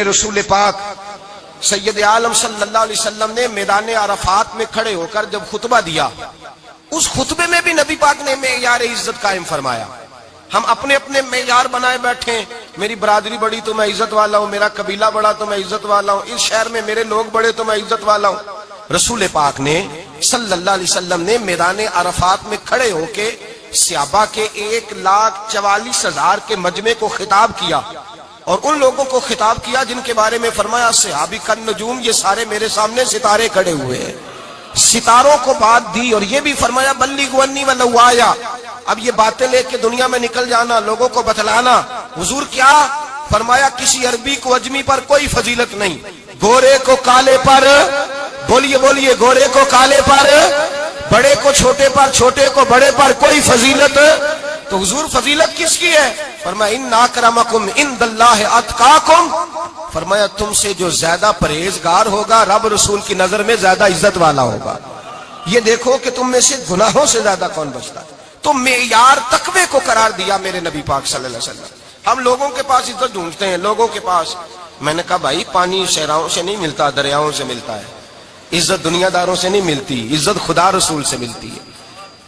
رسول پاک سید عالم صلی اللہ علیہ وسلم نے میدان عرفات میں کھڑے ہو کر جب خطبہ دیا، اس خطبے میں بھی نبی پاک نے معیار عزت قائم فرمایا۔ ہم اپنے اپنے معیار بنائے بیٹھے ہیں، میری برادری بڑی تو میں عزت والا ہوں، میرا قبیلہ بڑا تو میں عزت والا ہوں، اس شہر میں میرے لوگ بڑے تو میں عزت والا ہوں۔ رسول پاک نے صلی اللہ علیہ وسلم نے میدان عرفات میں کھڑے ہو کے صحابہ کے 1,44,000 کے مجمع کو خطاب کیا، اور ان لوگوں کو خطاب کیا جن کے بارے میں فرمایا صحابی کن نجوم، یہ سارے میرے سامنے ستارے کھڑے ہوئے ہیں۔ ستاروں کو بات دی اور یہ بھی فرمایا بلغوا عنی ولو آیا، اب یہ باتیں لے کے دنیا میں نکل جانا، لوگوں کو بتلانا۔ حضور کیا فرمایا؟ کسی عربی کو عجمی پر کوئی فضیلت نہیں، گورے کو کالے پر، بولیے بولیے، گورے کو کالے پر، بڑے کو چھوٹے پر، چھوٹے کو بڑے پر کوئی فضیلت۔ تو حضور فضیلت کس کی ہے؟ فرمایا ان اکرمکم عند اللہ اتقاکم، فرمایا تم سے جو زیادہ پرہیزگار ہوگا رب رسول کی نظر میں زیادہ عزت والا ہوگا۔ یہ دیکھو کہ تم میں سے گناہوں سے زیادہ کون بچتا ہے۔ تو معیار تقوی کو قرار دیا میرے نبی پاک صلی اللہ علیہ وسلم۔ ہم لوگوں کے پاس عزت ڈھونڈتے ہیں، لوگوں کے پاس، میں نے کہا بھائی پانی صحراؤں سے نہیں ملتا، دریاؤں سے ملتا ہے۔ عزت دنیا داروں سے نہیں ملتی، عزت خدا رسول سے ملتی ہے۔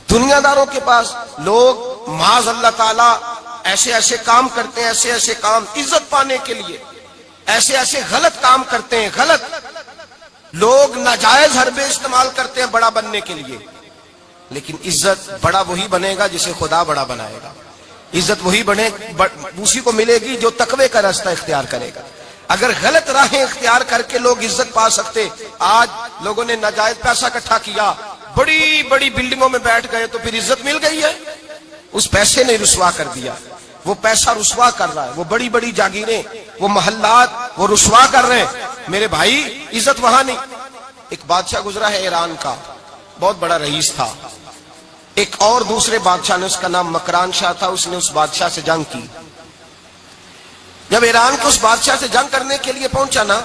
دنیا داروں کے پاس لوگ معاذ اللہ تعالی ایسے ایسے کام کرتے ہیں، ایسے ایسے کام عزت پانے کے لیے، ایسے ایسے غلط کام کرتے ہیں، غلط لوگ ناجائز حربے استعمال کرتے ہیں بڑا بننے کے لیے، لیکن عزت بڑا وہی بنے گا جسے خدا بڑا بنائے گا۔ عزت وہی بنے اسی کو ملے گی جو تقوی کا راستہ اختیار کرے گا۔ اگر غلط راہیں اختیار کر کے لوگ عزت پا سکتے، آج لوگوں نے ناجائز پیسہ اکٹھا کیا، بڑی بڑی بلڈنگوں میں بیٹھ گئے تو پھر عزت مل گئی ہے؟ اس پیسے نے رسوا کر دیا، وہ پیسہ رسوا کر رہا ہے، وہ بڑی بڑی جاگیریں، وہ محلات وہ رسوا کر رہے ہیں۔ میرے بھائی عزت وہاں نہیں۔ ایک بادشاہ گزرا ہے ایران کا، بہت بڑا رئیس تھا۔ ایک اور دوسرے بادشاہ نے، اس کا نام مکران شاہ تھا، اس نے اس بادشاہ سے جنگ کی۔ جب ایران کے اس بادشاہ سے جنگ کرنے کے لیے پہنچا نا،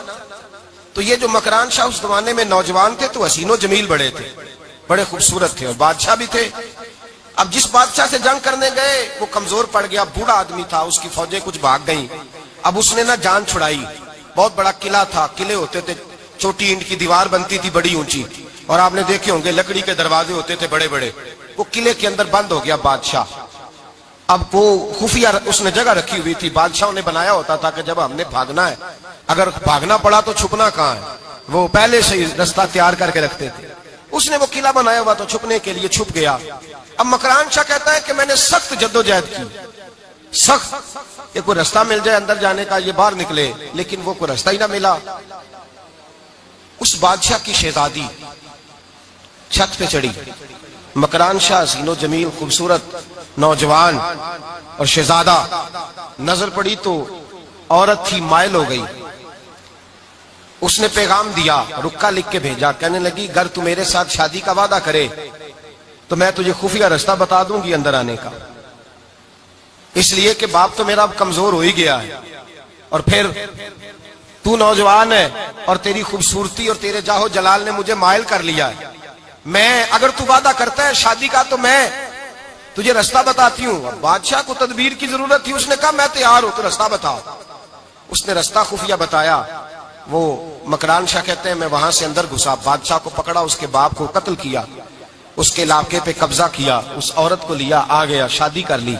تو یہ جو مکران شاہ اس زمانے میں نوجوان تھے تو حسین و جمیل بڑے تھے، بڑے خوبصورت تھے اور بادشاہ بھی تھے۔ اب جس بادشاہ سے جنگ کرنے گئے وہ کمزور پڑ گیا، بوڑھا آدمی تھا، اس کی فوجیں کچھ بھاگ گئیں۔ اب اس نے نا جان چھڑائی، بہت بڑا قلعہ تھا، قلعے ہوتے تھے، چھوٹی اینٹ کی دیوار بنتی تھی بڑی اونچی، اور آپ نے دیکھے ہوں گے لکڑی کے دروازے ہوتے تھے بڑے بڑے۔ وہ قلعے کے اندر بند ہو گیا بادشاہ۔ اب وہ خفیہ اس نے جگہ رکھی ہوئی تھی، بادشاہوں نے بنایا ہوتا تھا کہ جب ہم نے بھاگنا ہے، اگر بھاگنا پڑا تو چھپنا کہاں ہے، وہ پہلے سے ہی راستہ تیار کر کے رکھتے تھے۔ اس نے وہ قلعہ بنایا ہوا تو چھپنے کے لیے چھپ گیا۔ اب مکران شاہ کہتا ہے کہ میں نے سخت جدوجہد کی، سخت، کہ کوئی راستہ مل جائے اندر جانے کا، یہ باہر نکلے، لیکن وہ کوئی راستہ ہی نہ ملا۔ اس بادشاہ کی شہزادی چھت پہ چڑھی، مکران شاہ حسین و جمیل، خوبصورت نوجوان اور شہزادہ، نظر پڑی تو عورت تھی، مائل ہو گئی۔ اس نے پیغام دیا، رکا لکھ کے بھیجا، کہنے لگی اگر تو میرے ساتھ شادی کا وعدہ کرے تو میں تجھے خفیہ راستہ بتا دوں گی اندر آنے کا، اس لیے کہ باپ تو میرا اب کمزور ہو ہی گیا ہے، اور پھر تو نوجوان ہے اور تیری خوبصورتی اور تیرے جاہو جلال نے مجھے مائل کر لیا ہے۔ میں اگر تو وعدہ کرتا ہے شادی کا تو میں تجھے راستہ بتاتی ہوں۔ بادشاہ کو تدبیر کی ضرورت تھی، اس نے کہا میں تیار ہوں، تو راستہ بتاؤ۔ اس نے راستہ خفیہ بتایا۔ وہ مکران شاہ کہتے ہیں میں وہاں سے اندر گھسا، بادشاہ کو پکڑا، اس کے باپ کو قتل کیا، اس کے علاقے پہ قبضہ کیا، اس عورت کو لیا، آ گیا، شادی کر لی۔